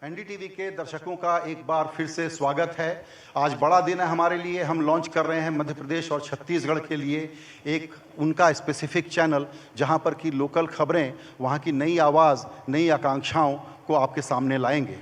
NDTV के दर्शकों का एक बार फिर से स्वागत है। आज बड़ा दिन है हमारे लिए। हम लॉन्च कर रहे हैं मध्य प्रदेश और छत्तीसगढ़ के लिए एक उनका स्पेसिफिक चैनल, जहां पर की लोकल खबरें, वहां की नई आवाज़, नई आकांक्षाओं को आपके सामने लाएंगे।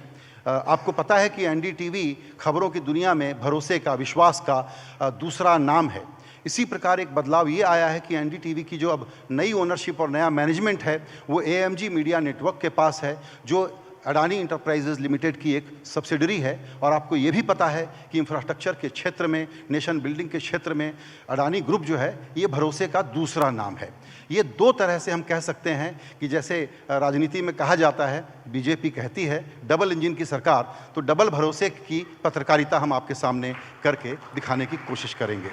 आपको पता है कि एनडीटीवी खबरों की दुनिया में भरोसे का, विश्वास का दूसरा नाम है। इसी प्रकार एक बदलाव ये आया है कि एनडीटीवी की जो अब नई ओनरशिप और नया मैनेजमेंट है वो एएमजी मीडिया नेटवर्क के पास है, जो अडानी इंटरप्राइजेज लिमिटेड की एक सब्सिडरी है। और आपको ये भी पता है कि इंफ्रास्ट्रक्चर के क्षेत्र में, नेशन बिल्डिंग के क्षेत्र में अडानी ग्रुप जो है ये भरोसे का दूसरा नाम है। ये दो तरह से हम कह सकते हैं कि जैसे राजनीति में कहा जाता है, बीजेपी कहती है डबल इंजन की सरकार, तो डबल भरोसे की पत्रकारिता हम आपके सामने करके दिखाने की कोशिश करेंगे।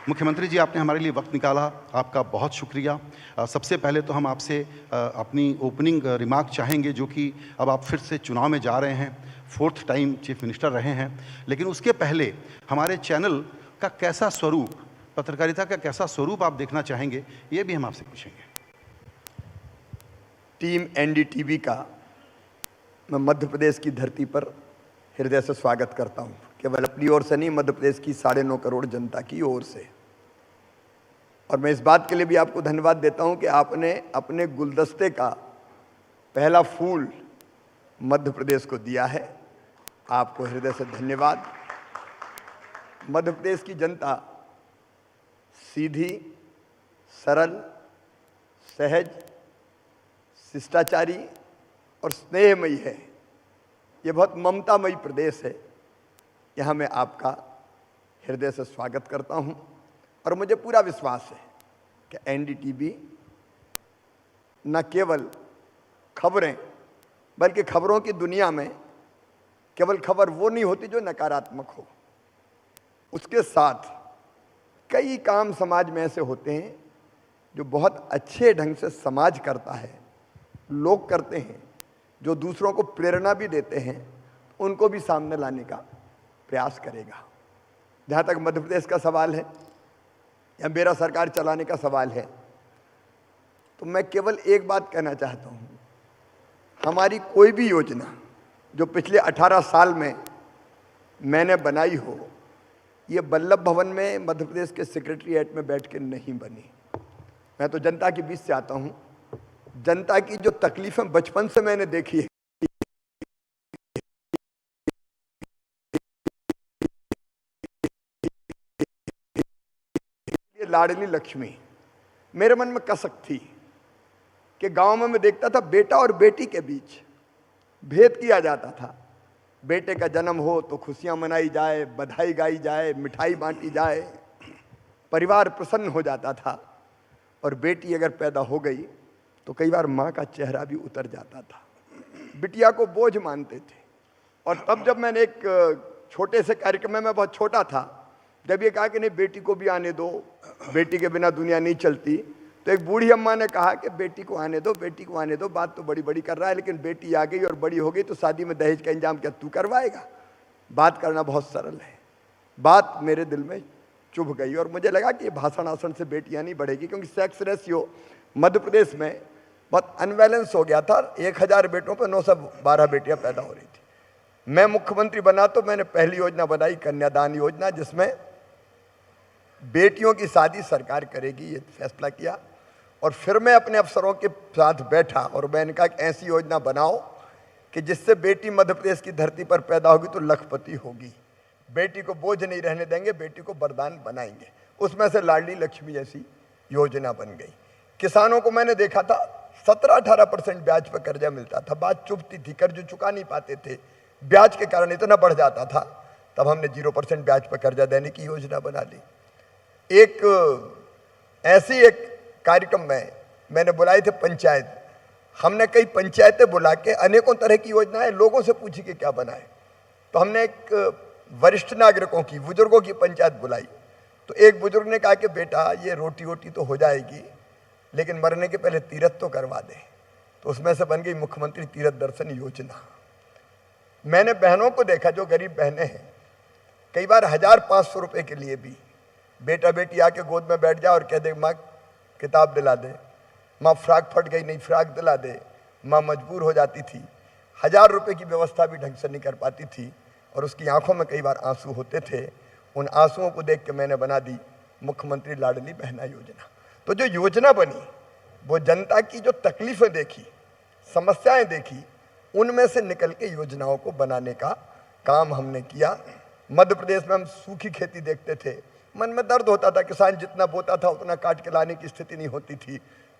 मुख्यमंत्री जी, आपने हमारे लिए वक्त निकाला, आपका बहुत शुक्रिया। सबसे पहले तो हम आपसे अपनी ओपनिंग रिमार्क चाहेंगे, जो कि अब आप फिर से चुनाव में जा रहे हैं, 4th टाइम चीफ मिनिस्टर रहे हैं, लेकिन उसके पहले हमारे चैनल का कैसा स्वरूप, पत्रकारिता का कैसा स्वरूप आप देखना चाहेंगे, ये भी हम आपसे पूछेंगे। टीम एनडीटीवी का मैं मध्य प्रदेश की धरती पर हृदय से स्वागत करता हूँ। केवल अपनी ओर से नहीं, मध्य प्रदेश की 9.5 करोड़ जनता की ओर से। और मैं इस बात के लिए भी आपको धन्यवाद देता हूं कि आपने अपने गुलदस्ते का पहला फूल मध्य प्रदेश को दिया है। आपको हृदय से धन्यवाद। मध्य प्रदेश की जनता सीधी, सरल, सहज, शिष्टाचारी और स्नेहमयी है। ये बहुत ममतामयी प्रदेश है। यहाँ मैं आपका हृदय से स्वागत करता हूँ और मुझे पूरा विश्वास है कि एनडीटीवी न केवल खबरें, बल्कि खबरों की दुनिया में केवल खबर वो नहीं होती जो नकारात्मक हो, उसके साथ कई काम समाज में ऐसे होते हैं जो बहुत अच्छे ढंग से समाज करता है, लोग करते हैं, जो दूसरों को प्रेरणा भी देते हैं, उनको भी सामने लाने का प्रयास करेगा। जहाँ तक मध्य प्रदेश का सवाल है या मेरा सरकार चलाने का सवाल है, तो मैं केवल एक बात कहना चाहता हूँ। हमारी कोई भी योजना जो पिछले 18 साल में मैंने बनाई हो, ये वल्लभ भवन में मध्य प्रदेश के सेक्रेटरीएट में बैठ के नहीं बनी। मैं तो जनता के बीच से आता हूँ। जनता की जो तकलीफें बचपन से मैंने देखी है, लाडली लक्ष्मी मेरे मन में कसक थी कि गांव में मैं देखता था बेटा और बेटी के बीच भेद किया जाता था। बेटे का जन्म हो तो खुशियां मनाई जाए, बधाई गाई जाए, मिठाई बांटी जाए, परिवार प्रसन्न हो जाता था। और बेटी अगर पैदा हो गई तो कई बार माँ का चेहरा भी उतर जाता था। बिटिया को बोझ मानते थे। और तब जब मैंने एक छोटे से कार्यक्रम में, मैं बहुत छोटा था, जब ये कहा कि नहीं बेटी को भी आने दो, बेटी के बिना दुनिया नहीं चलती, तो एक बूढ़ी अम्मा ने कहा कि बेटी को आने दो, बेटी को आने दो, बात तो बड़ी बड़ी कर रहा है, लेकिन बेटी आ गई और बड़ी हो गई तो शादी में दहेज का इंतजाम क्या तू करवाएगा? बात करना बहुत सरल है। बात मेरे दिल में चुभ गई और मुझे लगा कि ये भाषण आसन से बेटियां नहीं बढ़ेगी, क्योंकि सेक्स रेशियो मध्य प्रदेश में बहुत अनबैलेंस हो गया था। 1000 बेटों पर 912 बेटियां पैदा हो रही थी। मैं मुख्यमंत्री बना तो मैंने पहली योजना बनाई, कन्यादान योजना, जिसमें बेटियों की शादी सरकार करेगी, ये फैसला किया। और फिर मैं अपने अफसरों के साथ बैठा और मैंने कहा कि ऐसी योजना बनाओ कि जिससे बेटी मध्य प्रदेश की धरती पर पैदा होगी तो लखपति होगी। बेटी को बोझ नहीं रहने देंगे, बेटी को वरदान बनाएंगे। उसमें से लाडली लक्ष्मी जैसी योजना बन गई। किसानों को मैंने देखा था 17-18% ब्याज पर कर्जा मिलता था। बात चुभती थी, कर्ज चुका नहीं पाते थे, ब्याज के कारण इतना बढ़ जाता था। तब हमने 0% ब्याज पर कर्जा देने की योजना बना ली। एक कार्यक्रम में मैंने बुलाए थे पंचायत। हमने कई पंचायतें बुला के अनेकों तरह की योजनाएं लोगों से पूछी कि क्या बनाए। तो हमने एक वरिष्ठ नागरिकों की, बुजुर्गों की पंचायत बुलाई। तो एक बुजुर्ग ने कहा कि बेटा ये रोटी वोटी तो हो जाएगी, लेकिन मरने के पहले तीर्थ तो करवा दे। तो उसमें से बन गई मुख्यमंत्री तीर्थ दर्शन योजना। मैंने बहनों को देखा जो गरीब बहनें हैं, कई बार 1500 रुपये के लिए भी बेटा बेटी आके गोद में बैठ जाए और कह दे माँ किताब दिला दे, माँ फ्राक फट गई नहीं फ्राक दिला दे, माँ मजबूर हो जाती थी। 1000 रुपये की व्यवस्था भी ढंग से नहीं कर पाती थी और उसकी आंखों में कई बार आंसू होते थे। उन आंसुओं को देख के मैंने बना दी मुख्यमंत्री लाडली बहना योजना। तो जो योजना बनी वो जनता की जो तकलीफें देखी, समस्याएं देखी, उनमें से निकल के योजनाओं को बनाने का काम हमने किया। मध्य प्रदेश में हम सूखी खेती देखते थे, मन में दर्द होता था, किसान जितना बोता था उतना काट के लाने की स्थिति नहीं होती थी।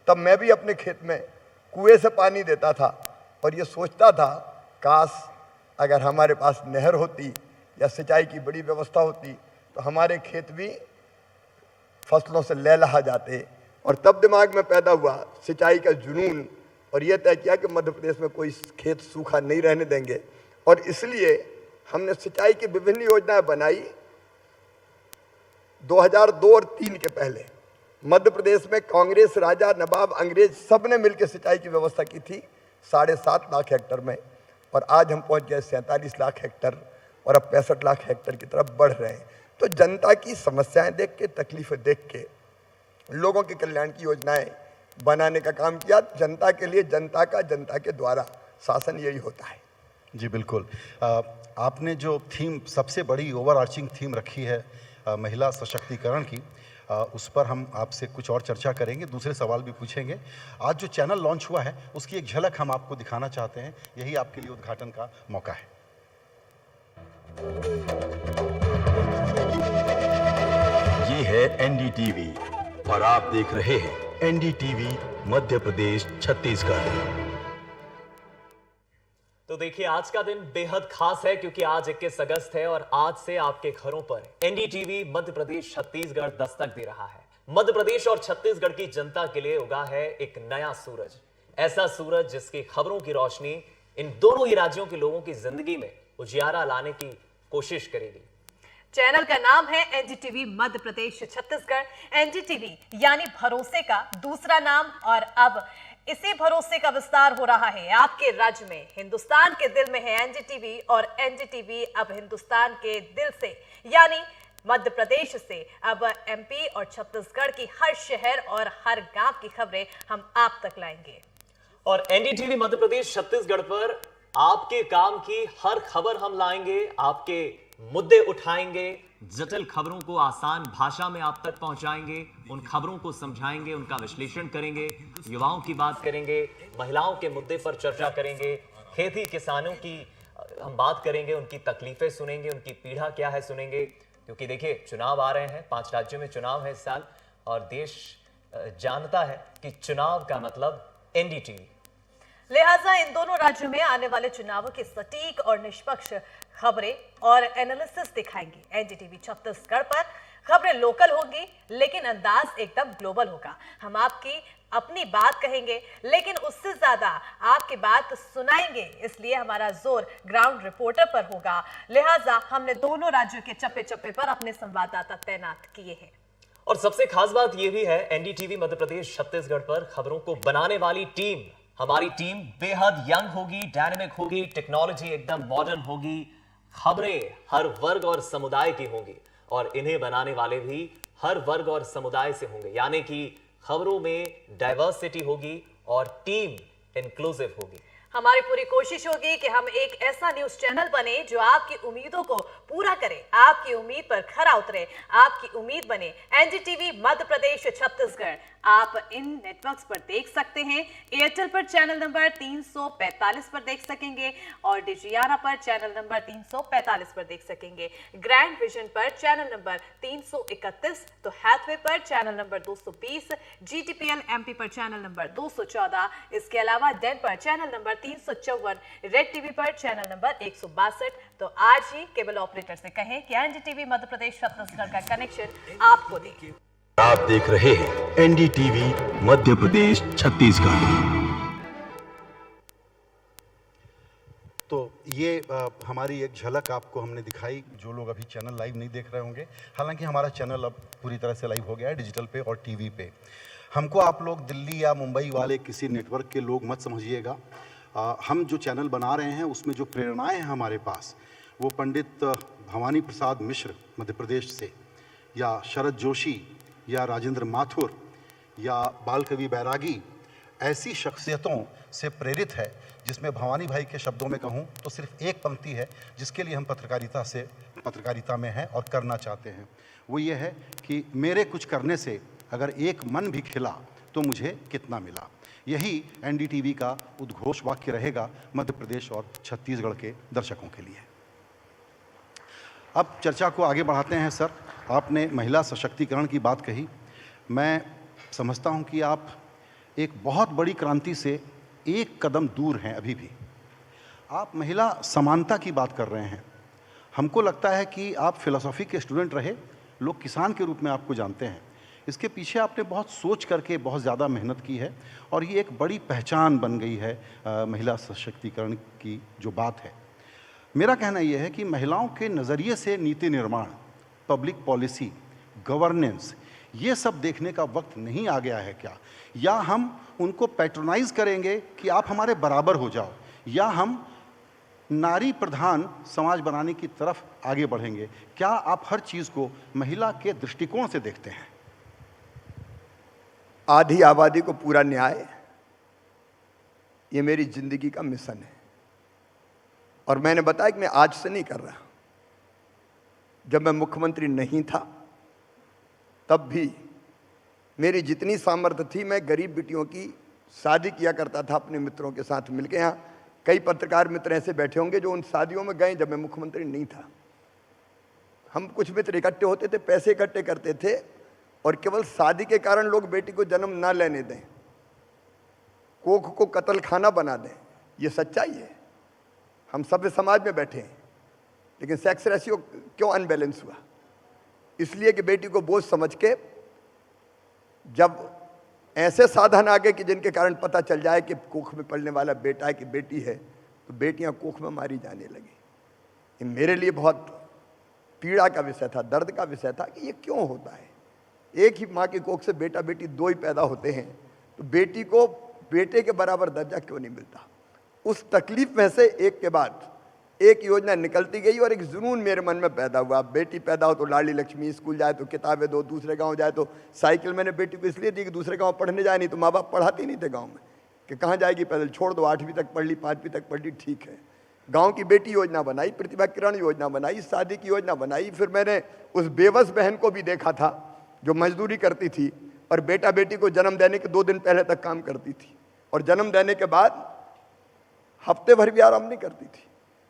तब मैं भी अपने खेत में कुएं से पानी देता था और ये सोचता था काश अगर हमारे पास नहर होती या सिंचाई की बड़ी व्यवस्था होती तो हमारे खेत भी फसलों से लहलहा जाते। और तब दिमाग में पैदा हुआ सिंचाई का जुनून और यह तय किया कि मध्य प्रदेश में कोई खेत सूखा नहीं रहने देंगे। और इसलिए हमने सिंचाई की विभिन्न योजनाएं बनाई। 2002 और 3 के पहले मध्य प्रदेश में कांग्रेस, राजा, नवाब, अंग्रेज सब ने मिलकर सिंचाई की व्यवस्था की थी 7.5 लाख हेक्टर में, और आज हम पहुंच गए 47 लाख हेक्टर और अब 65 लाख हेक्टर की तरफ बढ़ रहे हैं। तो जनता की समस्याएं देख के, तकलीफें देख के लोगों के कल्याण की योजनाएं बनाने का काम किया। जनता के लिए, जनता का, जनता के द्वारा शासन यही होता है। जी बिल्कुल। आपने जो थीम, सबसे बड़ी ओवरआर्चिंग थीम रखी है महिला सशक्तिकरण की, उस पर हम आपसे कुछ और चर्चा करेंगे, दूसरे सवाल भी पूछेंगे। आज जो चैनल लॉन्च हुआ है उसकी एक झलक हम आपको दिखाना चाहते हैं, यही आपके लिए उद्घाटन का मौका है। ये है एनडीटीवी और आप देख रहे हैं एनडीटीवी मध्य प्रदेश छत्तीसगढ़। तो देखिए, आज का दिन बेहद खास है क्योंकि आज 21 अगस्त है और आज से आपके घरों पर एनडीटीवी मध्य प्रदेश छत्तीसगढ़ दस्तक दे रहा है। मध्य प्रदेश और छत्तीसगढ़ की जनता के लिए उगा है एक नया सूरज, ऐसा सूरज जिसकी खबरों की रोशनी इन दोनों ही राज्यों के लोगों की जिंदगी में उजियारा लाने की कोशिश करेगी। चैनल का नाम है एनडीटीवी मध्य प्रदेश छत्तीसगढ़। एनडीटीवी यानी भरोसे का दूसरा नाम, और अब इसी भरोसे का विस्तार हो रहा है आपके राज्य में। हिंदुस्तान के दिल में है एनडीटीवी और एनडीटीवी अब हिंदुस्तान के दिल से यानी मध्य प्रदेश से अब एमपी और छत्तीसगढ़ की हर शहर और हर गांव की खबरें हम आप तक लाएंगे। और एनडीटीवी मध्य प्रदेश छत्तीसगढ़ पर आपके काम की हर खबर हम लाएंगे, आपके मुद्दे उठाएंगे, जटिल खबरों को आसान भाषा में आप तक पहुंचाएंगे, उन खबरों को समझाएंगे, उनका विश्लेषण करेंगे, युवाओं की बात करेंगे, महिलाओं के मुद्दे पर चर्चा करेंगे, खेती किसानों की हम बात करेंगे, उनकी तकलीफें सुनेंगे, उनकी पीड़ा क्या है सुनेंगे। क्योंकि देखिए, चुनाव आ रहे हैं, 5 राज्यों में चुनाव है इस साल और देश जानता है कि चुनाव का मतलब एनडीटीवी। लिहाजा इन दोनों राज्यों में आने वाले चुनावों की सटीक और निष्पक्ष खबरें और एनालिसिस दिखाएंगे। एनडीटीवी छत्तीसगढ़ पर खबरें लोकल होंगी लेकिन अंदाज एकदम ग्लोबल होगा। हम आपकी अपनी बात कहेंगे लेकिन उससे ज्यादा आपकी बात सुनाएंगे, इसलिए हमारा जोर ग्राउंड रिपोर्टर पर होगा। लिहाजा हमने दोनों राज्यों के चप्पे चप्पे पर अपने संवाददाता तैनात किए हैं। और सबसे खास बात यह भी है, एनडीटीवी मध्य प्रदेश छत्तीसगढ़ पर खबरों को बनाने वाली टीम, हमारी टीम बेहद यंग होगी, डायनेमिक होगी, टेक्नोलॉजी एकदम मॉडर्न होगी, खबरें हर वर्ग और समुदाय की होंगी और इन्हें बनाने वाले भी हर वर्ग और समुदाय से होंगे। यानी कि खबरों में डाइवर्सिटी होगी और टीम इंक्लूसिव होगी। हमारी पूरी कोशिश होगी कि हम एक ऐसा न्यूज चैनल बने जो आपकी उम्मीदों को पूरा करे, आपकी उम्मीद पर खरा उतरे, आपकी उम्मीद बने। एनडीटीवी मध्य प्रदेश छत्तीसगढ़ आप इन नेटवर्क्स पर देख सकते हैं। एयरटेल पर चैनल नंबर 345 पर देख सकेंगे और डिजियाना पर चैनल नंबर 345 पर देख सकेंगे। ग्रैंड विजन पर चैनल नंबर 331, तो हैथवे पर चैनल नंबर 220, जीटीपीएल एमपी पर चैनल नंबर 214, इसके अलावा डेन पर चैनल नंबर 354, रेड टीवी पर चैनल नंबर 162। तो आज ही केबल ऑपरेटर से कहें कि एनडीटीवी मध्य प्रदेश छत्तीसगढ़ का कनेक्शन आपको दें। आप देख रहे हैं एनडीटीवी मध्य प्रदेश छत्तीसगढ़। तो ये हमारी एक झलक आपको हमने दिखाई, जो लोग अभी चैनल लाइव नहीं देख रहे होंगे। हालांकि हमारा चैनल अब पूरी तरह से लाइव हो गया है डिजिटल पे और टीवी पे। हमको आप लोग दिल्ली या मुंबई वाले किसी नेटवर्क के लोग मत समझिएगा। हम जो चैनल बना रहे हैं उसमें जो प्रेरणाएं हैं हमारे पास, वो पंडित भवानी प्रसाद मिश्र मध्य प्रदेश से, या शरद जोशी, या राजेंद्र माथुर, या बाल कवि बैरागी, ऐसी शख्सियतों से प्रेरित है जिसमें भवानी भाई के शब्दों में कहूँ तो सिर्फ एक पंक्ति है जिसके लिए हम पत्रकारिता में हैं और करना चाहते हैं। वो ये है कि मेरे कुछ करने से अगर एक मन भी खिला तो मुझे कितना मिला। यही एनडीटीवी का उद्घोष वाक्य रहेगा मध्य प्रदेश और छत्तीसगढ़ के दर्शकों के लिए। अब चर्चा को आगे बढ़ाते हैं। सर, आपने महिला सशक्तिकरण की बात कही। मैं समझता हूं कि आप एक बहुत बड़ी क्रांति से एक कदम दूर हैं अभी भी। आप महिला समानता की बात कर रहे हैं। हमको लगता है कि आप फिलॉसफी के स्टूडेंट रहे, लोग किसान के रूप में आपको जानते हैं। इसके पीछे आपने बहुत सोच करके बहुत ज़्यादा मेहनत की है और ये एक बड़ी पहचान बन गई है महिला सशक्तिकरण की जो बात है। मेरा कहना यह है कि महिलाओं के नज़रिए से नीति निर्माण, पब्लिक पॉलिसी, गवर्नेंस, ये सब देखने का वक्त नहीं आ गया है क्या? या हम उनको पैट्रोनाइज करेंगे कि आप हमारे बराबर हो जाओ, या हम नारी प्रधान समाज बनाने की तरफ आगे बढ़ेंगे? क्या आप हर चीज़ को महिला के दृष्टिकोण से देखते हैं? आधी आबादी को पूरा न्याय, ये मेरी जिंदगी का मिशन है। और मैंने बताया कि मैं आज से नहीं कर रहा। जब मैं मुख्यमंत्री नहीं था तब भी मेरी जितनी सामर्थ्य थी मैं गरीब बेटियों की शादी किया करता था अपने मित्रों के साथ मिलकर। यहाँ कई पत्रकार मित्र ऐसे बैठे होंगे जो उन शादियों में गए जब मैं मुख्यमंत्री नहीं था। हम कुछ मित्र इकट्ठे होते थे, पैसे इकट्ठे करते थे और केवल शादी के कारण लोग बेटी को जन्म ना लेने दें, कोख को कत्ल खाना बना दें। ये सच्चाई है। हम सभ्य समाज में बैठे हैं, लेकिन सेक्स रेशियो क्यों अनबैलेंस हुआ? इसलिए कि बेटी को बोझ समझ के जब ऐसे साधन आ गए कि जिनके कारण पता चल जाए कि कोख में पलने वाला बेटा है कि बेटी है, तो बेटियां कोख में मारी जाने लगी। ये मेरे लिए बहुत पीड़ा का विषय था, दर्द का विषय था कि ये क्यों होता है। एक ही माँ की कोख से बेटा बेटी दो ही पैदा होते हैं, तो बेटी को बेटे के बराबर दर्जा क्यों नहीं मिलता? उस तकलीफ में से एक के बाद एक योजना निकलती गई और एक जुनून मेरे मन में पैदा हुआ। बेटी पैदा हो तो लाडली लक्ष्मी, स्कूल जाए तो किताबें दो, दूसरे गांव जाए तो साइकिल। मैंने बेटी को इसलिए दी कि दूसरे गांव पढ़ने जाए, नहीं तो माँ बाप पढ़ाते नहीं थे गांव में कि कहाँ जाएगी पैदल, छोड़ दो, 8वीं तक पढ़ ली, 5वीं तक पढ़ ली, ठीक है। गाँव की बेटी योजना बनाई, प्रतिभा किरण योजना बनाई, शादी की योजना बनाई। फिर मैंने उस बेबस बहन को भी देखा था जो मजदूरी करती थी और बेटा बेटी को जन्म देने के 2 दिन पहले तक काम करती थी, और जन्म देने के बाद हफ्ते भर भी आराम नहीं करती थी।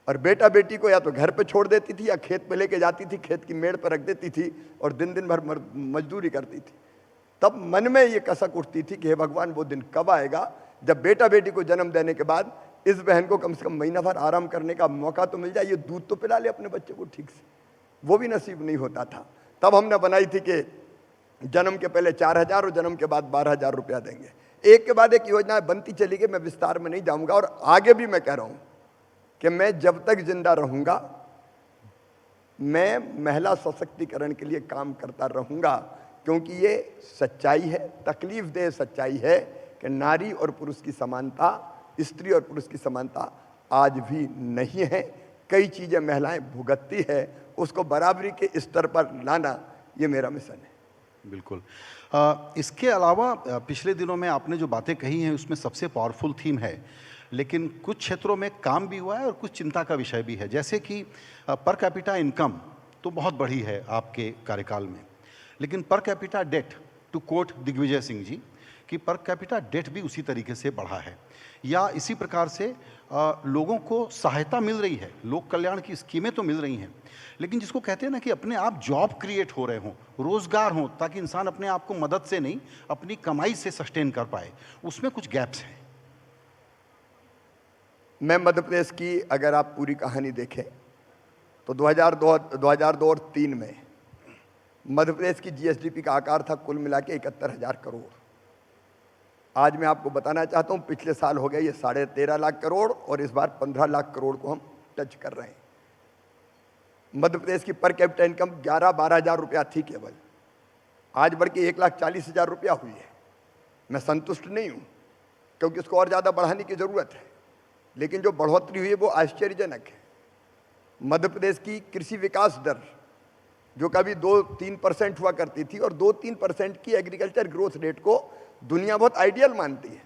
और बेटा बेटी को या तो घर पे छोड़ देती थी या खेत पे लेके जाती थी, खेत की मेड़ पर रख देती थी और दिन दिन भर मजदूरी करती थी। तब मन में ये कसक उठती थी कि हे भगवान, वो दिन कब आएगा जब बेटा बेटी को जन्म देने के बाद इस बहन को कम से कम महीना भर आराम करने का मौका तो मिल जाए, ये दूध तो पिला ले अपने बच्चे को ठीक से। वो भी नसीब नहीं होता था। तब हमने बनाई थी कि जन्म के पहले 4,000 और जन्म के बाद 12,000 रुपया देंगे। एक के बाद एक योजना बनती चली गई। मैं विस्तार में नहीं जाऊंगा और आगे भी मैं कह रहा हूं कि मैं जब तक जिंदा रहूंगा मैं महिला सशक्तिकरण के लिए काम करता रहूंगा, क्योंकि ये सच्चाई है, तकलीफदेह सच्चाई है कि नारी और पुरुष की समानता, स्त्री और पुरुष की समानता आज भी नहीं है। कई चीजें महिलाएं भुगतती है, उसको बराबरी के स्तर पर लाना ये मेरा मिशन है। बिल्कुल। इसके अलावा पिछले दिनों में आपने जो बातें कही हैं उसमें सबसे पावरफुल थीम है, लेकिन कुछ क्षेत्रों में काम भी हुआ है और कुछ चिंता का विषय भी है। जैसे कि पर कैपिटा इनकम तो बहुत बढ़ी है आपके कार्यकाल में, लेकिन per capita debt, to quote Digvijay Singh ji, कि पर कैपिटा डेट भी उसी तरीके से बढ़ा है। या इसी प्रकार से लोगों को सहायता मिल रही है, लोक कल्याण की स्कीमें तो मिल रही हैं, लेकिन जिसको कहते हैं ना कि अपने आप जॉब क्रिएट हो रहे हों, रोजगार हो, ताकि इंसान अपने आप को मदद से नहीं अपनी कमाई से सस्टेन कर पाए, उसमें कुछ गैप्स हैं। मैं मध्य प्रदेश की अगर आप पूरी कहानी देखें तो 2002 और 3 में मध्य प्रदेश की जीएसडीपी का आकार था कुल मिला के 71,000 करोड़। आज मैं आपको बताना चाहता हूं, पिछले साल हो गया ये 13.5 लाख करोड़ और इस बार 15 लाख करोड़ को हम टच कर रहे हैं। मध्य प्रदेश की पर कैपिटा इनकम 11-12 हज़ार रुपया थी केवल, आज बढ़ के 1,40,000 रुपया हुई है। मैं संतुष्ट नहीं हूं, क्योंकि इसको और ज़्यादा बढ़ाने की ज़रूरत है, लेकिन जो बढ़ोतरी हुई है वो आश्चर्यजनक है। मध्य प्रदेश की कृषि विकास दर जो कभी 2-3% हुआ करती थी, और 2-3% की एग्रीकल्चर ग्रोथ रेट को दुनिया बहुत आइडियल मानती है,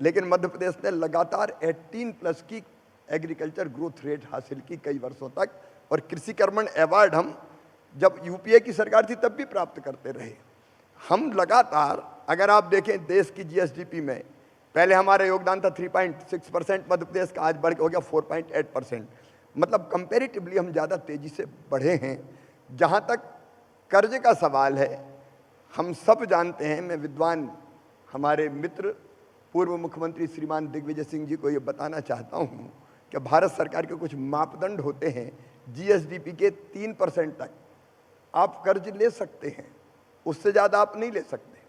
लेकिन मध्य प्रदेश ने लगातार 18+ की एग्रीकल्चर ग्रोथ रेट हासिल की कई वर्षों तक, और कृषि कर्मण अवार्ड हम जब यूपीए की सरकार थी तब भी प्राप्त करते रहे। हम लगातार, अगर आप देखें देश की जीएसडीपी में, पहले हमारा योगदान था 3.6% मध्य प्रदेश का, आज बढ़ के हो गया 4.8%। मतलब कंपेरेटिवली हम ज़्यादा तेज़ी से बढ़े हैं। जहाँ तक कर्ज का सवाल है, हम सब जानते हैं, मैं विद्वान हमारे मित्र पूर्व मुख्यमंत्री श्रीमान दिग्विजय सिंह जी को ये बताना चाहता हूँ कि भारत सरकार के कुछ मापदंड होते हैं। जीएसडीपी के 3% तक आप कर्ज ले सकते हैं, उससे ज़्यादा आप नहीं ले सकते।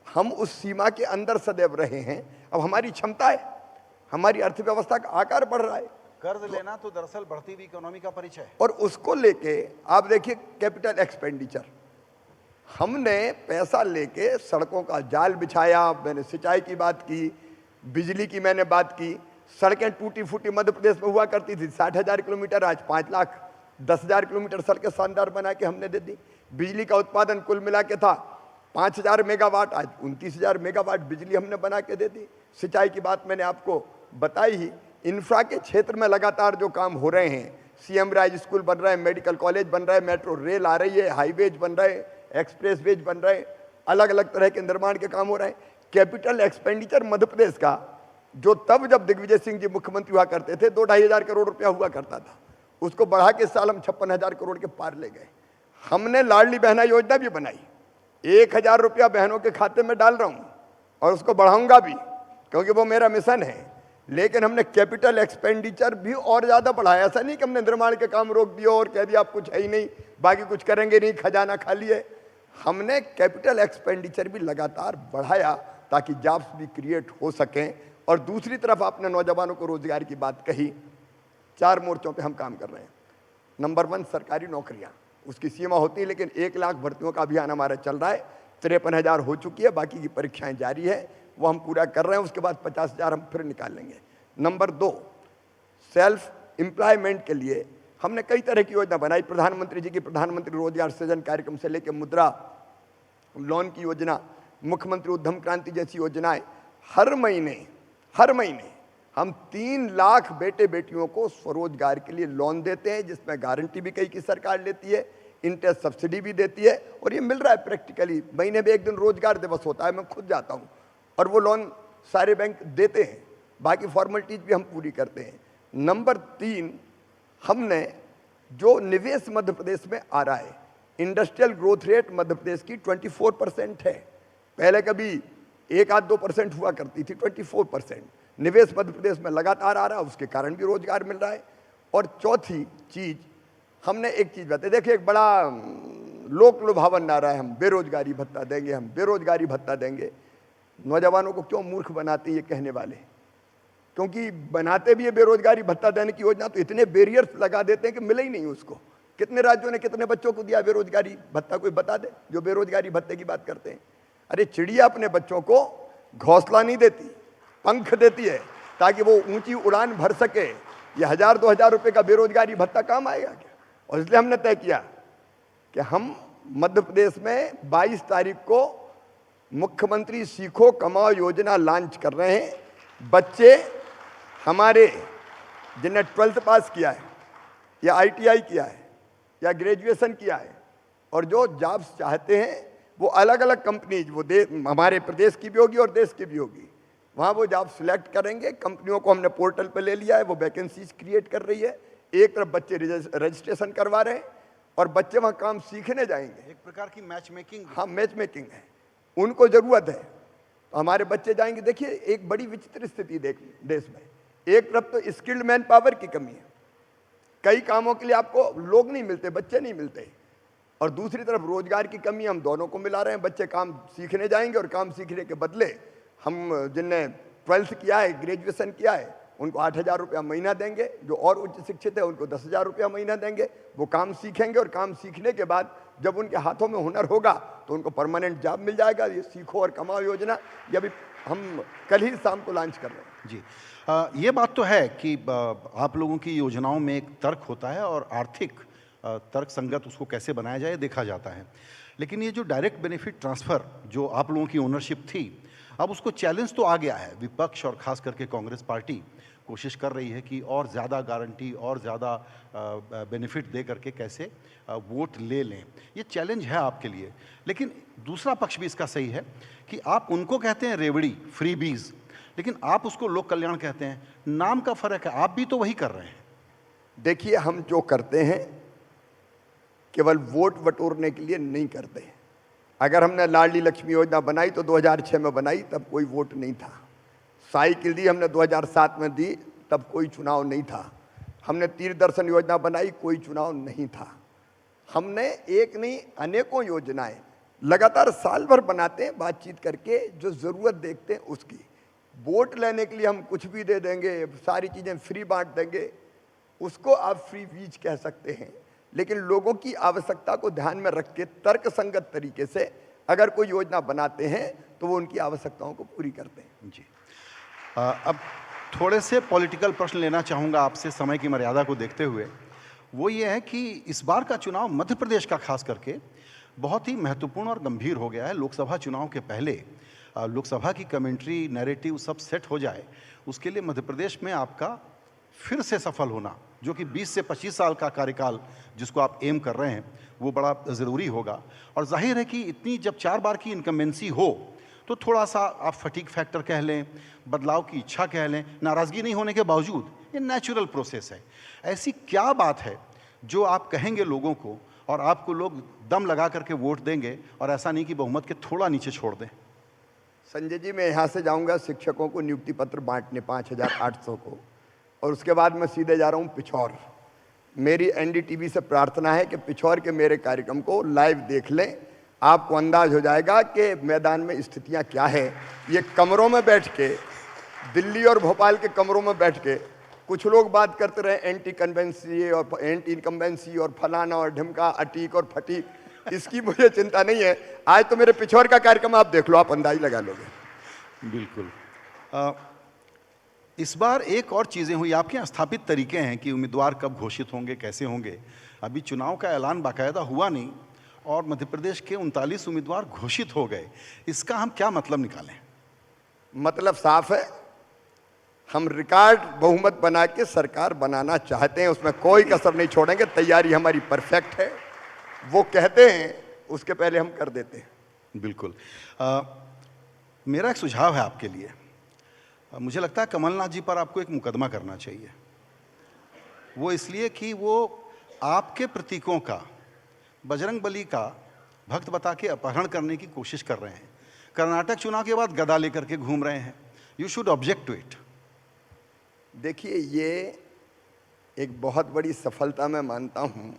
हम उस सीमा के अंदर सदैव रहे हैं। अब हमारी क्षमता है, हमारी अर्थव्यवस्था का आकार बढ़ रहा है। कर्ज लेना तो दरअसल बढ़ती हुई इकोनॉमी का परिचय है। और उसको लेके आप देखिए कैपिटल एक्सपेंडिचर, हमने पैसा लेके सड़कों का जाल बिछाया, मैंने सिंचाई की बात की, बिजली की मैंने बात की। सड़कें टूटी फूटी मध्य प्रदेश में हुआ करती थी, 60,000 किलोमीटर, आज 5,10,000 किलोमीटर सड़कें शानदार बना के हमने दे दी। बिजली का उत्पादन कुल मिला के था 5,000 मेगावाट, आज 29,000 मेगावाट बिजली हमने बना के दे दी। सिंचाई की बात मैंने आपको बताई ही। इंफ्रा के क्षेत्र में लगातार जो काम हो रहे हैं, सीएम राज स्कूल बन रहा है, मेडिकल कॉलेज बन रहा है, मेट्रो रेल आ रही है, हाईवेज बन रहे हैं, एक्सप्रेस वेज बन रहे हैं, अलग अलग तरह के निर्माण के काम हो रहे हैं। कैपिटल एक्सपेंडिचर मध्य प्रदेश का, जो तब जब दिग्विजय सिंह जी मुख्यमंत्री हुआ करते थे 2-2.5 हज़ार करोड़ रुपया हुआ करता था, उसको बढ़ा के इस साल हम 56,000 करोड़ के पार ले गए। हमने लाडली बहना योजना भी बनाई, 1,000 रुपया बहनों के खाते में डाल रहा हूँ और उसको बढ़ाऊंगा भी, क्योंकि वो मेरा मिशन है। लेकिन हमने कैपिटल एक्सपेंडिचर भी और ज़्यादा बढ़ाया। ऐसा नहीं कि हमने निर्माण के काम रोक दिया और कह दिया आप कुछ है ही नहीं, बाकी कुछ करेंगे नहीं, खजाना खाली है। हमने कैपिटल एक्सपेंडिचर भी लगातार बढ़ाया ताकि जॉब्स भी क्रिएट हो सकें। और दूसरी तरफ आपने नौजवानों को रोजगार की बात कही, 4 मोर्चों पे हम काम कर रहे हैं। नंबर 1 सरकारी नौकरियां, उसकी सीमा होती है, लेकिन 1 लाख भर्तियों का अभियान हमारा चल रहा है। 53,000 हो चुकी है, बाकी की परीक्षाएं जारी है, वो हम पूरा कर रहे हैं। उसके बाद 50,000 हम फिर निकाल लेंगे। नंबर 2 सेल्फ एम्प्लॉयमेंट के लिए हमने कई तरह की योजना बनाई। प्रधानमंत्री जी की प्रधानमंत्री रोजगार सृजन कार्यक्रम से लेकर मुद्रा लोन की योजना, मुख्यमंत्री उद्यम क्रांति जैसी योजनाएं, हर महीने हम 3 लाख बेटे बेटियों को स्वरोजगार के लिए लोन देते हैं, जिसमें गारंटी भी कई की सरकार लेती है, इंटरेस्ट सब्सिडी भी देती है, और ये मिल रहा है प्रैक्टिकली। महीने में 1 दिन रोजगार दिवस होता है, मैं खुद जाता हूँ और वो लोन सारे बैंक देते हैं। बाकी फॉर्मेलिटीज भी हम पूरी करते हैं। नंबर 3, हमने जो निवेश मध्य प्रदेश में आ रहा है, industrial growth rate Madhya Pradesh की 24% है। पहले कभी 1-2% हुआ करती थी, 24% निवेश मध्य प्रदेश में लगातार आ रहा है, उसके कारण भी रोजगार मिल रहा है। और चौथी चीज, हमने एक चीज बताई, देखिए एक बड़ा लोक लुभावन नारा है, हम बेरोजगारी भत्ता देंगे, हम बेरोजगारी भत्ता देंगे। नौजवानों को क्यों मूर्ख बनाते ये कहने वाले, क्योंकि बनाते भी ये बेरोजगारी भत्ता देने की योजना तो इतने बैरियर्स लगा देते हैं कि मिले ही नहीं उसको। कितने राज्यों ने कितने बच्चों को दिया बेरोजगारी भत्ता, कोई बता दे जो बेरोजगारी भत्ते की बात करते हैं। अरे चिड़िया अपने बच्चों को घोंसला नहीं देती, पंख देती है ताकि वो ऊंची उड़ान भर सके। ये 1,000-2,000 रुपए का बेरोजगारी भत्ता काम आएगा क्या? और इसलिए हमने तय किया कि हम मध्य प्रदेश में 22 तारीख को मुख्यमंत्री सीखो कमाओ योजना लॉन्च कर रहे हैं। बच्चे हमारे जिन्हें 12th पास किया है या ITI किया है या ग्रेजुएशन किया है और जो जॉब्स चाहते हैं, वो अलग अलग कंपनीज, वो हमारे प्रदेश की भी होगी और देश की भी होगी, वहाँ वो जॉब सिलेक्ट करेंगे। कंपनियों को हमने पोर्टल पे ले लिया है, वो वैकेंसीज क्रिएट कर रही है। एक तरफ बच्चे रजिस्ट्रेशन करवा रहे हैं और बच्चे वहाँ काम सीखने जाएंगे। एक प्रकार की मैच मेकिंग। हाँ, मैच मेकिंग है, उनको जरूरत है, हमारे बच्चे जाएंगे। देखिए एक बड़ी विचित्र स्थिति देश में, एक तरफ तो स्किल्ड मैन पावर की कमी है, कई कामों के लिए आपको लोग नहीं मिलते, बच्चे नहीं मिलते, और दूसरी तरफ रोजगार की कमी, हम दोनों को मिला रहे हैं। बच्चे काम सीखने जाएंगे और काम सीखने के बदले हम जिनने 12th किया है, ग्रेजुएशन किया है, उनको 8,000 रुपया महीना देंगे। जो और उच्च शिक्षित है उनको 10,000 रुपया महीना देंगे। वो काम सीखेंगे और काम सीखने के बाद जब उनके हाथों में हुनर होगा तो उनको परमानेंट जॉब मिल जाएगा। ये सीखो और कमाओ योजना ये अभी हम कल ही शाम को लॉन्च कर रहे हैं। जी, ये बात तो है कि आप लोगों की योजनाओं में एक तर्क होता है और आर्थिक तर्क संगत उसको कैसे बनाया जाए देखा जाता है। लेकिन ये जो डायरेक्ट बेनिफिट ट्रांसफ़र जो आप लोगों की ओनरशिप थी, अब उसको चैलेंज तो आ गया है। विपक्ष और खास करके कांग्रेस पार्टी कोशिश कर रही है कि और ज़्यादा गारंटी और ज़्यादा बेनिफिट दे करके कैसे वोट ले लें। ये चैलेंज है आपके लिए। लेकिन दूसरा पक्ष भी इसका सही है कि आप उनको कहते हैं रेवड़ी, फ्रीबीज, लेकिन आप उसको लोक कल्याण कहते हैं। नाम का फर्क है, आप भी तो वही कर रहे हैं। देखिए, हम जो करते हैं केवल वोट बटोरने के लिए नहीं करते। अगर हमने लाडली लक्ष्मी योजना बनाई तो 2006 में बनाई, तब कोई वोट नहीं था। साइकिल दी हमने 2007 में दी, तब कोई चुनाव नहीं था। हमने तीर्थ दर्शन योजना बनाई, कोई चुनाव नहीं था। हमने एक नहीं अनेकों योजनाएं लगातार साल भर बनाते हैं, बातचीत करके जो ज़रूरत देखते हैं उसकी। वोट लेने के लिए हम कुछ भी दे देंगे, सारी चीज़ें फ्री बांट देंगे, उसको आप फ्री बीज कह सकते हैं। लेकिन लोगों की आवश्यकता को ध्यान में रख के तर्क संगत तरीके से अगर कोई योजना बनाते हैं तो वो उनकी आवश्यकताओं को पूरी करते हैं। जी, अब थोड़े से पॉलिटिकल प्रश्न लेना चाहूँगा आपसे समय की मर्यादा को देखते हुए। वो ये है कि इस बार का चुनाव मध्य प्रदेश का खास करके बहुत ही महत्वपूर्ण और गंभीर हो गया है। लोकसभा चुनाव के पहले लोकसभा की कमेंट्री, नैरेटिव सब सेट हो जाए, उसके लिए मध्य प्रदेश में आपका फिर से सफल होना, जो कि 20 से 25 साल का कार्यकाल जिसको आप एम कर रहे हैं, वो बड़ा ज़रूरी होगा। और जाहिर है कि इतनी जब 4 बार की इनकम्बेंसी हो तो थोड़ा सा आप फटीग फैक्टर कह लें, बदलाव की इच्छा कह लें, नाराज़गी नहीं होने के बावजूद, ये नेचुरल प्रोसेस है। ऐसी क्या बात है जो आप कहेंगे लोगों को और आपको लोग दम लगा करके वोट देंगे, और ऐसा नहीं कि बहुमत के थोड़ा नीचे छोड़ दें? संजय जी, मैं यहाँ से जाऊँगा शिक्षकों को नियुक्ति पत्र बांटने 5800 को, और उसके बाद मैं सीधे जा रहा हूँ पिछौर। मेरी एनडीटीवी से प्रार्थना है कि पिछौर के मेरे कार्यक्रम को लाइव देख लें, आपको अंदाज हो जाएगा कि मैदान में स्थितियाँ क्या है। ये कमरों में बैठ के, दिल्ली और भोपाल के कमरों में बैठ के कुछ लोग बात करते रहे एंटी कन्वेंसी और एंटी इनकम्बेंसी और फलाना और ढिमका, अटीक और फटीक, इसकी मुझे चिंता नहीं है। आज तो मेरे पिछौर का कार्यक्रम आप देख लो, आप अंदाज लगा लोगे। बिल्कुल। इस बार एक और चीज़ें हुई। आपके यहाँ स्थापित तरीके हैं कि उम्मीदवार कब घोषित होंगे, कैसे होंगे। अभी चुनाव का ऐलान बाकायदा हुआ नहीं और मध्य प्रदेश के 39 उम्मीदवार घोषित हो गए। इसका हम क्या मतलब निकालें? मतलब साफ है, हम रिकॉर्ड बहुमत बना के सरकार बनाना चाहते हैं, उसमें कोई कसर नहीं छोड़ेंगे। तैयारी हमारी परफेक्ट है। वो कहते हैं उसके पहले हम कर देते हैं। बिल्कुल। मेरा एक सुझाव है आपके लिए। मुझे लगता है कमलनाथ जी पर आपको एक मुकदमा करना चाहिए। वो इसलिए कि वो आपके प्रतीकों का, बजरंगबली का भक्त बता के अपहरण करने की कोशिश कर रहे हैं। कर्नाटक चुनाव के बाद गदा लेकर के घूम रहे हैं। You should object to it. देखिए, ये एक बहुत बड़ी सफलता मैं मानता हूँ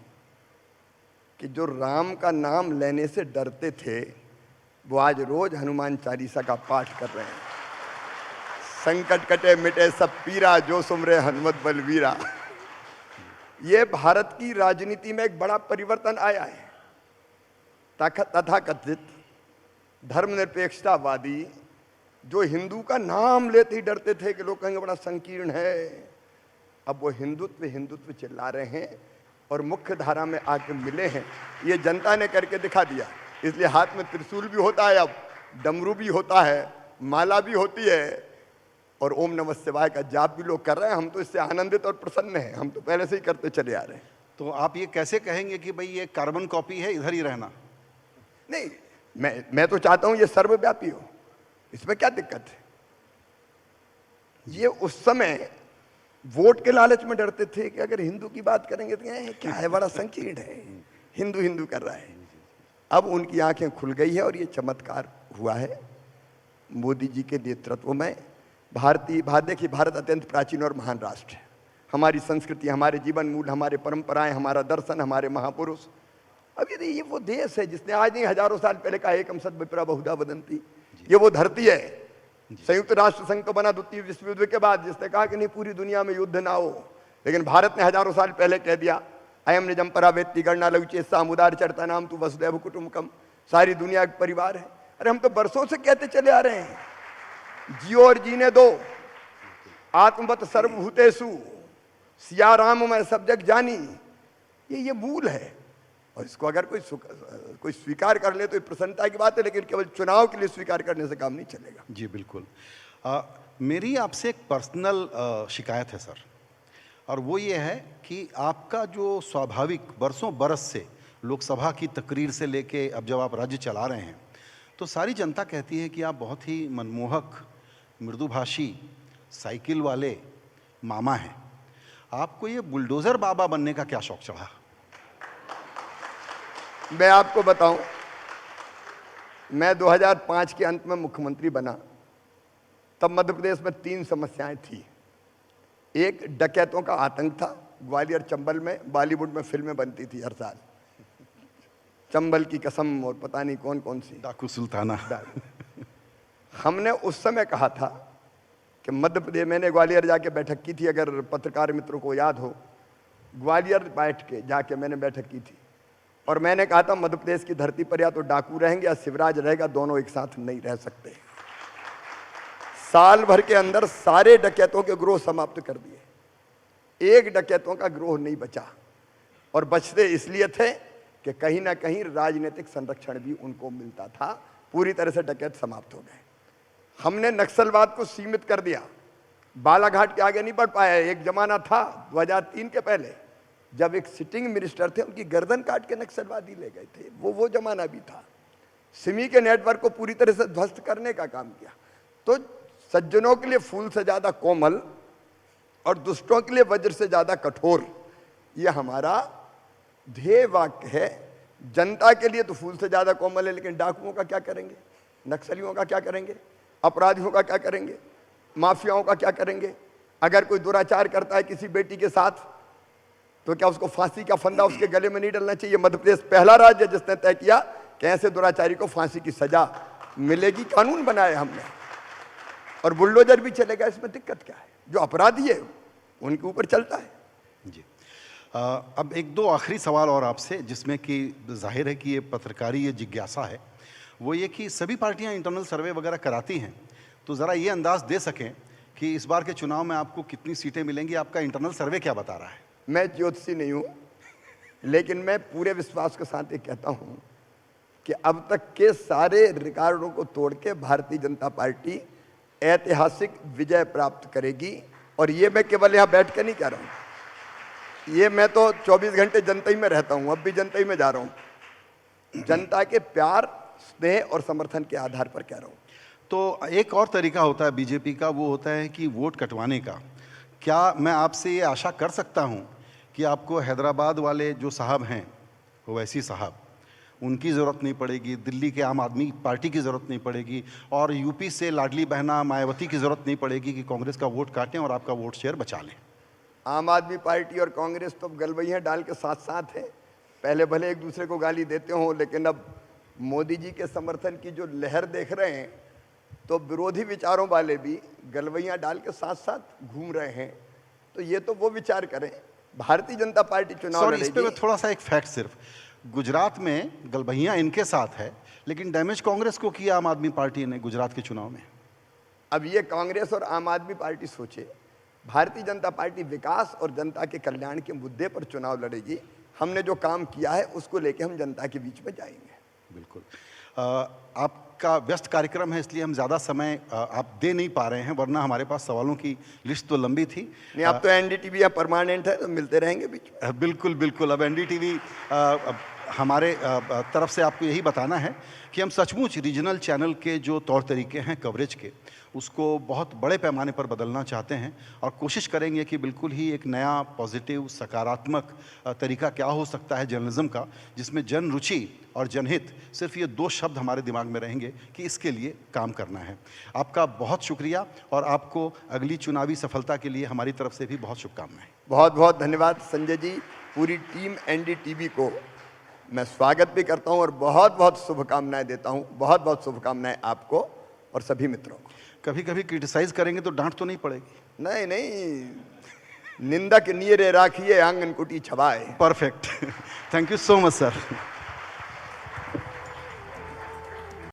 कि जो राम का नाम लेने से डरते थे वो आज रोज हनुमान चालीसा का पाठ कर रहे हैं। संकट कटे मिटे सब पीरा, जो सुमरे हनुमत बलवीरा। ये भारत की राजनीति में एक बड़ा परिवर्तन आया है। तथाकथित धर्मनिरपेक्षतावादी जो हिंदू का नाम लेते ही डरते थे कि लोग कहेंगे बड़ा संकीर्ण है, अब वो हिंदुत्व हिंदुत्व चिल्ला रहे हैं और मुख्य धारा में आके मिले हैं। ये जनता ने करके दिखा दिया। इसलिए हाथ में त्रिशूल भी होता है, अब डमरू भी होता है, माला भी होती है, और ओम नमः शिवाय का जाप भी लोग कर रहे हैं। हम तो इससे आनंदित और प्रसन्न हैं। हम तो पहले से ही करते चले आ रहे हैं। तो आप ये कैसे कहेंगे कि भाई ये कार्बन कॉपी है, इधर ही रहना? नहीं, मैं तो चाहता हूं ये सर्वव्यापी हो। इसमें क्या दिक्कत है? ये उस समय वोट के लालच में डरते थे कि अगर हिंदू की बात करेंगे तो क्या है, बड़ा संकीर्ण है, हिंदू हिंदू कर रहा है। अब उनकी आंखें खुल गई है और ये चमत्कार हुआ है मोदी जी के नेतृत्व में। देखिए, भारत अत्यंत प्राचीन और महान राष्ट्र है। हमारी संस्कृति, हमारे जीवन मूल, हमारे परंपराएं, हमारा दर्शन, हमारे महापुरुष। अब ये वो देश है जिसने आज नहीं हजारों साल पहले कहा एकम सद विप्रा बहुधा वदंती। ये वो धरती है। संयुक्त राष्ट्र संघ तो बना द्वितीय विश्व युद्ध के बाद, जिसने कहा कि नहीं पूरी दुनिया में युद्ध ना हो, लेकिन भारत ने हजारों साल पहले कह दिया अयम निजम परावेत्ति गणना लघुचे सामुदार चरता नाम तू वसुदैव कुटुंबकम। सारी दुनिया एक परिवार है। अरे हम तो बरसों से कहते चले आ रहे हैं, जियो और जीने दो, आत्मवत सर्वभूतेषु, सिया राम मैं सब जग जानी। ये मूल है। और इसको अगर कोई स्वीकार कर ले तो ये प्रसन्नता की बात है, लेकिन केवल चुनाव के लिए स्वीकार करने से काम नहीं चलेगा। जी बिल्कुल। मेरी आपसे एक पर्सनल शिकायत है सर, और वो ये है कि आपका जो स्वाभाविक बरसों बरस से लोकसभा की तकरीर से लेके अब जब आप राज्य चला रहे हैं तो सारी जनता कहती है कि आप बहुत ही मनमोहक, मृदुभाषी, साइकिल वाले मामा हैं। आपको ये बुलडोज़र बाबा बनने का क्या शौक चढ़ा? मैं आपको बताऊं, मैं 2005 के अंत में मुख्यमंत्री बना, तब मध्य प्रदेश में 3 समस्याएं थी। एक, डकैतों का आतंक था। ग्वालियर चंबल में बॉलीवुड में फिल्में बनती थी हर साल, चंबल की कसम और पता नहीं कौन कौन सी, डाकू सुल्ताना। हमने उस समय कहा था कि मध्य प्रदेश, मैंने ग्वालियर जाके बैठक की थी, अगर पत्रकार मित्रों को याद हो, ग्वालियर बैठ के जाके मैंने बैठक की थी और मैंने कहा था मध्य प्रदेश की धरती पर या तो डाकू रहेंगे या शिवराज रहेगा, दोनों एक साथ नहीं रह सकते। साल भर के अंदर सारे डकैतों के गिरोह समाप्त कर दिए, एक डकैतों का गिरोह नहीं बचा, और बचते इसलिए थे कि कहीं ना कहीं राजनीतिक संरक्षण भी उनको मिलता था। पूरी तरह से डकैत समाप्त हो गए। हमने नक्सलवाद को सीमित कर दिया, बालाघाट के आगे नहीं बढ़ पाया। एक जमाना था 2003 के पहले, जब एक सिटिंग मिनिस्टर थे, उनकी गर्दन काट के नक्सलवादी ले गए थे, वो जमाना भी था। सिमी के नेटवर्क को पूरी तरह से ध्वस्त करने का काम किया। तो सज्जनों के लिए फूल से ज्यादा कोमल और दुष्टों के लिए वज्र से ज्यादा कठोर, ये हमारा ध्येय वाक्य है। जनता के लिए तो फूल से ज्यादा कोमल है, लेकिन डाकुओं का क्या करेंगे, नक्सलियों का क्या करेंगे, अपराधियों का क्या करेंगे, माफियाओं का क्या करेंगे? अगर कोई दुराचार करता है किसी बेटी के साथ तो क्या उसको फांसी का फंदा उसके गले में नहीं डलना चाहिए? मध्य प्रदेश पहला राज्य जिसने तय किया कि ऐसे दुराचारी को फांसी की सजा मिलेगी, कानून बनाया हमने, और बुलडोजर भी चलेगा। इसमें दिक्कत क्या है? जो अपराधी है उनके ऊपर चलता है। जी। अब एक दो आखिरी सवाल और आपसे, जिसमें कि जाहिर है कि ये पत्रकारी ये जिज्ञासा है, वो ये कि सभी पार्टियां इंटरनल सर्वे वगैरह कराती हैं, तो ज़रा ये अंदाज़ दे सकें कि इस बार के चुनाव में आपको कितनी सीटें मिलेंगी? आपका इंटरनल सर्वे क्या बता रहा है? मैं ज्योतिषी नहीं हूँ, लेकिन मैं पूरे विश्वास के साथ ये कहता हूँ कि अब तक के सारे रिकॉर्डों को तोड़ के भारतीय जनता पार्टी ऐतिहासिक विजय प्राप्त करेगी। और ये मैं केवल यहाँ बैठ के नहीं कह रहा हूँ, ये मैं तो 24 घंटे जनता ही में रहता हूँ, अब भी जनता ही में जा रहा हूँ। जनता के प्यार, स्नेह और समर्थन के आधार पर कह रहा हूँ। तो एक और तरीका होता है बीजेपी का, वो होता है कि वोट कटवाने का। क्या मैं आपसे ये आशा कर सकता हूँ कि आपको हैदराबाद वाले जो साहब हैं, ओवैसी साहब, उनकी ज़रूरत नहीं पड़ेगी, दिल्ली के आम आदमी पार्टी की ज़रूरत नहीं पड़ेगी, और यूपी से लाडली बहना मायावती की ज़रूरत नहीं पड़ेगी कि कांग्रेस का वोट काटें और आपका वोट शेयर बचा लें? आम आदमी पार्टी और कांग्रेस तो गलवैया डाल के साथ साथ है। पहले भले एक दूसरे को गाली देते हों, लेकिन अब मोदी जी के समर्थन की जो लहर देख रहे हैं तो विरोधी विचारों वाले भी गलवैया डाल के साथ साथ घूम रहे हैं। तो ये तो वो विचार करें। भारतीय जनता पार्टी चुनाव सॉरी, इस पे मैं थोड़ा सा एक फैक्ट, सिर्फ गुजरात में गलबहियाँ इनके साथ है, लेकिन डैमेज कांग्रेस को किया आम आदमी पार्टी ने गुजरात के चुनाव में। अब ये कांग्रेस और आम आदमी पार्टी सोचे, भारतीय जनता पार्टी विकास और जनता के कल्याण के मुद्दे पर चुनाव लड़ेगी। हमने जो काम किया है उसको लेके हम जनता के बीच में जाएंगे। बिल्कुल। आपका व्यस्त कार्यक्रम है, इसलिए हम ज़्यादा समय आप दे नहीं पा रहे हैं, वरना हमारे पास सवालों की लिस्ट तो लंबी थी। नहीं, अब तो एनडीटीवी यहाँ परमानेंट है, तो मिलते रहेंगे बीच में। बिल्कुल बिल्कुल। अब एनडीटीवी हमारे तरफ से आपको यही बताना है कि हम सचमुच रीजनल चैनल के जो तौर तरीके हैं कवरेज के, उसको बहुत बड़े पैमाने पर बदलना चाहते हैं, और कोशिश करेंगे कि बिल्कुल ही एक नया पॉजिटिव सकारात्मक तरीका क्या हो सकता है जर्नलिज्म का, जिसमें जन रुचि और जनहित, सिर्फ ये 2 शब्द हमारे दिमाग में रहेंगे कि इसके लिए काम करना है। आपका बहुत शुक्रिया, और आपको अगली चुनावी सफलता के लिए हमारी तरफ से भी बहुत शुभकामनाएं। बहुत बहुत धन्यवाद संजय जी। पूरी टीम एनडीटीवी को मैं स्वागत भी करता हूं और बहुत बहुत शुभकामनाएं देता हूं। बहुत बहुत शुभकामनाएं आपको और सभी मित्रों को। कभी कभी क्रिटिसाइज करेंगे तो डांट तो नहीं पड़ेगी? नहीं नहीं, निंदक नियरे राखिए आंगन कुटी छवाए। Perfect. Thank you so much sir.